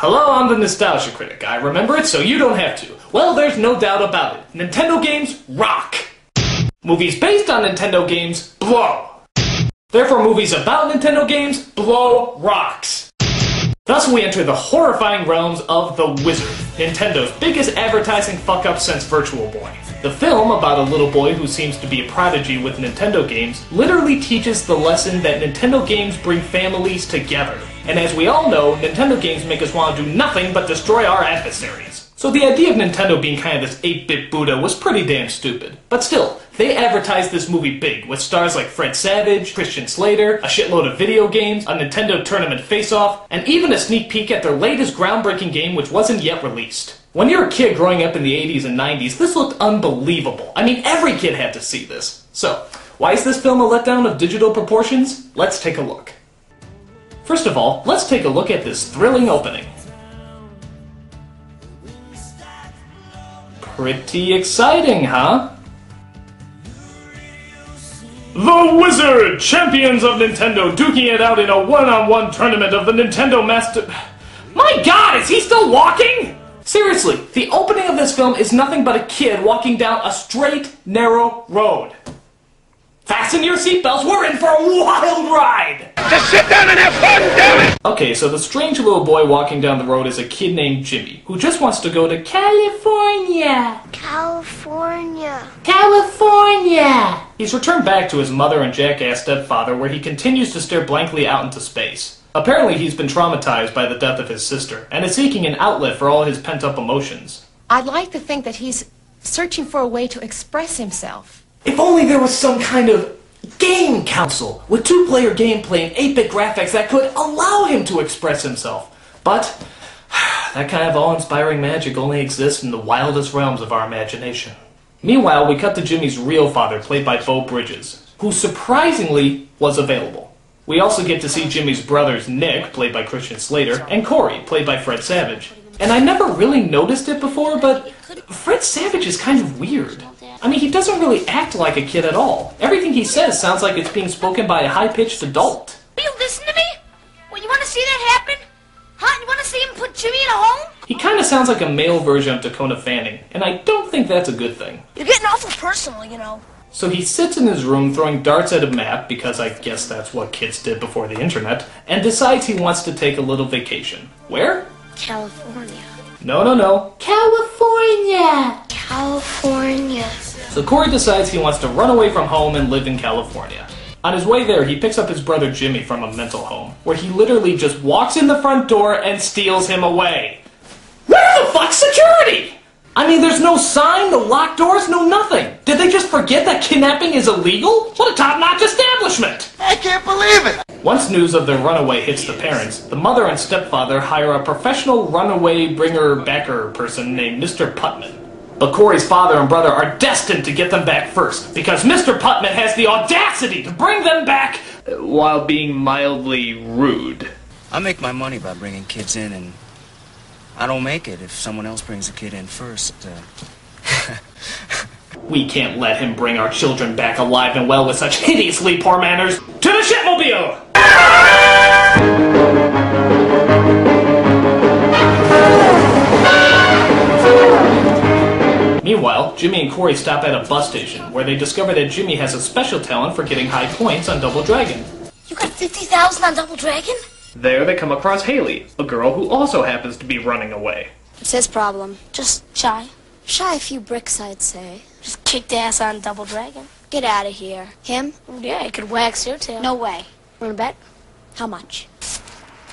Hello, I'm the Nostalgia Critic. I remember it so you don't have to. Well, there's no doubt about it. Nintendo games rock. Movies based on Nintendo games blow. Therefore, movies about Nintendo games blow rocks. Thus, we enter the horrifying realms of The Wizard, Nintendo's biggest advertising fuck-up since Virtual Boy. The film, about a little boy who seems to be a prodigy with Nintendo games, literally teaches the lesson that Nintendo games bring families together. And as we all know, Nintendo games make us want to do nothing but destroy our adversaries. So the idea of Nintendo being kind of this 8-bit Buddha was pretty damn stupid. But still, they advertised this movie big, with stars like Fred Savage, Christian Slater, a shitload of video games, a Nintendo Tournament face-off, and even a sneak peek at their latest groundbreaking game which wasn't yet released. When you're a kid growing up in the 80s and 90s, this looked unbelievable. I mean, every kid had to see this. So, why is this film a letdown of digital proportions? Let's take a look. First of all, let's take a look at this thrilling opening. Pretty exciting, huh? The Wizard! Champions of Nintendo duking it out in a one-on-one tournament of the Nintendo Master... My god, is he still walking?! Seriously, the opening of this film is nothing but a kid walking down a straight, narrow road. Fasten your seatbelts, we're in for a wild ride! Just sit down and have fun, damn it! Okay, so the strange little boy walking down the road is a kid named Jimmy, who just wants to go to California. California! He's returned back to his mother and jackass stepfather, where he continues to stare blankly out into space. Apparently he's been traumatized by the death of his sister, and is seeking an outlet for all his pent-up emotions. I'd like to think that he's searching for a way to express himself. If only there was some kind of game console with two-player gameplay and 8-bit graphics that could allow him to express himself. But that kind of awe-inspiring magic only exists in the wildest realms of our imagination. Meanwhile, we cut to Jimmy's real father, played by Beau Bridges, who surprisingly was available. We also get to see Jimmy's brothers Nick, played by Christian Slater, and Corey, played by Fred Savage. And I never really noticed it before, but Fred Savage is kind of weird. I mean, he doesn't really act like a kid at all. Everything he says sounds like it's being spoken by a high-pitched adult. Will you listen to me? Well, you want to see that happen? Huh? You want to see him put Jimmy in a home? He kind of sounds like a male version of Dakota Fanning, and I don't think that's a good thing. You're getting awful personal, you know. So he sits in his room throwing darts at a map, because I guess that's what kids did before the internet, and decides he wants to take a little vacation. Where? California. No. California! California. So Corey decides he wants to run away from home and live in California. On his way there, he picks up his brother Jimmy from a mental home, where he literally just walks in the front door and steals him away. Where the fuck's security? I mean, there's no sign, no locked doors, no nothing. Did they just forget that kidnapping is illegal? What a top-notch establishment! I can't believe it! Once news of their runaway hits the parents, the mother and stepfather hire a professional runaway bringer-backer person named Mr. Putman. But Corey's father and brother are destined to get them back first, because Mr. Putman has the audacity to bring them back while being mildly rude. I make my money by bringing kids in, and I don't make it if someone else brings a kid in first. We can't let him bring our children back alive and well with such hideously poor manners. To the shipmobile! Meanwhile, Jimmy and Corey stop at a bus station, where they discover that Jimmy has a special talent for getting high points on Double Dragon. You got 50,000 on Double Dragon? There they come across Haley, a girl who also happens to be running away. It's his problem. Just shy. Shy a few bricks, I'd say. Just kicked ass on Double Dragon. Get out of here. Him? Yeah, he could wax your tail. No way. Wanna bet? How much?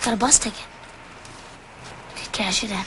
Got a bus ticket. Could cash it in.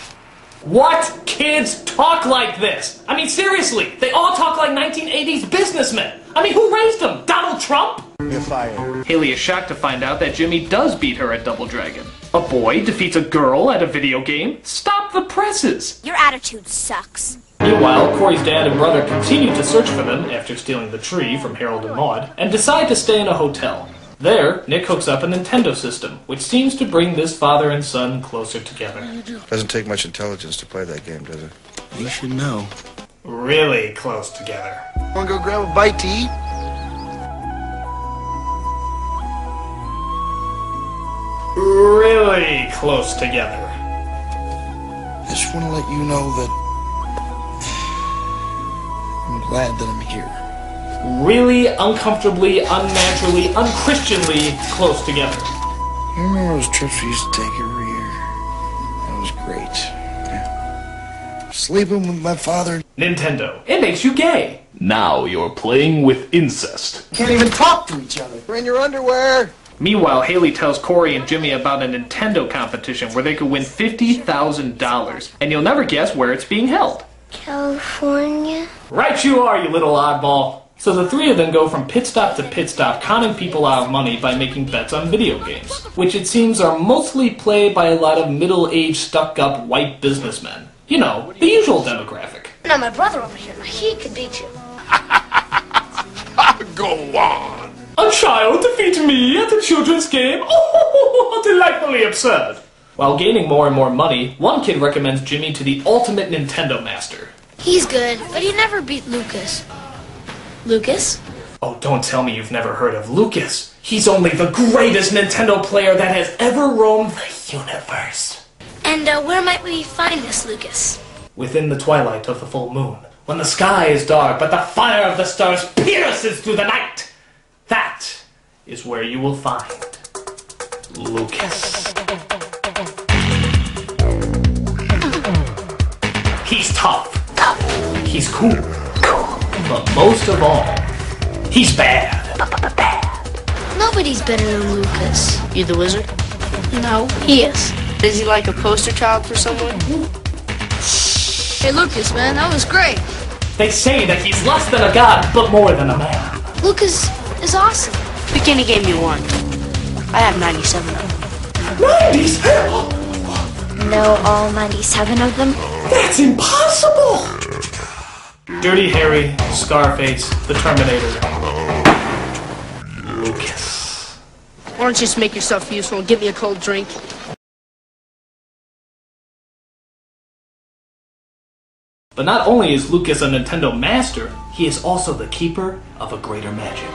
What kids talk like this? I mean, seriously, they all talk like 1980s businessmen. I mean, who raised them? Donald Trump? You're fired. Haley is shocked to find out that Jimmy does beat her at Double Dragon. A boy defeats a girl at a video game? Stop the presses! Your attitude sucks. Meanwhile, Corey's dad and brother continue to search for them after stealing the tree from Harold and Maude, and decide to stay in a hotel. There, Nick hooks up a Nintendo system, which seems to bring this father and son closer together. Doesn't take much intelligence to play that game, does it? You should know. Really close together. Wanna go grab a bite to eat? Really close together. just want to let you know that I'm glad that I'm here. Really uncomfortably, unnaturally, unchristianly close together. You remember those trips we used to take every year? That was great. Yeah. Sleeping with my father. Nintendo. It makes you gay. Now you're playing with incest. Can't even talk to each other. We're in your underwear. Meanwhile, Haley tells Corey and Jimmy about a Nintendo competition where they could win $50,000. And you'll never guess where it's being held. California? Right you are, you little oddball. So the three of them go from pit stop to pit stop, conning people out of money by making bets on video games, which it seems are mostly played by a lot of middle-aged, stuck-up white businessmen. You know, the usual demographic. Now my brother over here, he could beat you. Go on. A child defeat me at the children's game? Oh, delightfully absurd. While gaining more and more money, one kid recommends Jimmy to the ultimate Nintendo master. He's good, but he never beat Lucas. Lucas? Oh, don't tell me you've never heard of Lucas. He's only the greatest Nintendo player that has ever roamed the universe. And where might we find this Lucas? Within the twilight of the full moon, when the sky is dark but the fire of the stars pierces through the night, that is where you will find Lucas. He's tough. He's cool. But most of all, he's bad. Nobody's better than Lucas. You the wizard? No, he is. Is he like a poster child for someone? Hey Lucas, man, that was great. They say that he's less than a god, but more than a man. Lucas is awesome. Pick any game you want. I have 97 of them. 90s? Know all 97 of them? That's impossible! Dirty Harry, Scarface, the Terminator, Lucas. Why don't you just make yourself useful and give me a cold drink? But not only is Lucas a Nintendo master, he is also the keeper of a greater magic.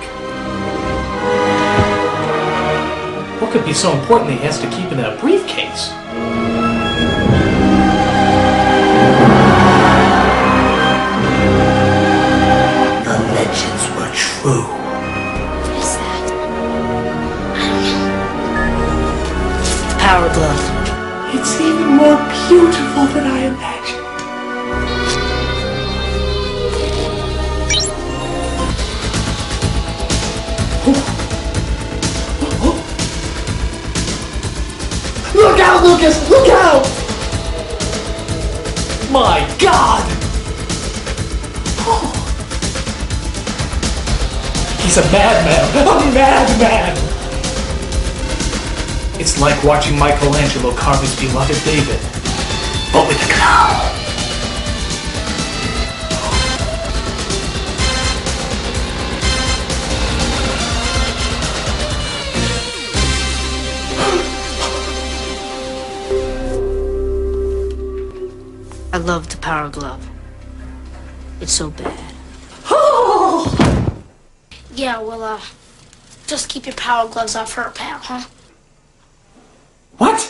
What could be so important that he has to keep it in a briefcase? The legends were true. What is that? Power glove. It's even more beautiful than I imagined. Look out, Lucas! Look out! My God! Oh. He's a madman! A madman! It's like watching Michelangelo carve his beloved David, but with a clown. I love the power glove. It's so bad. Yeah, well, just keep your power gloves off her, pal, huh? What?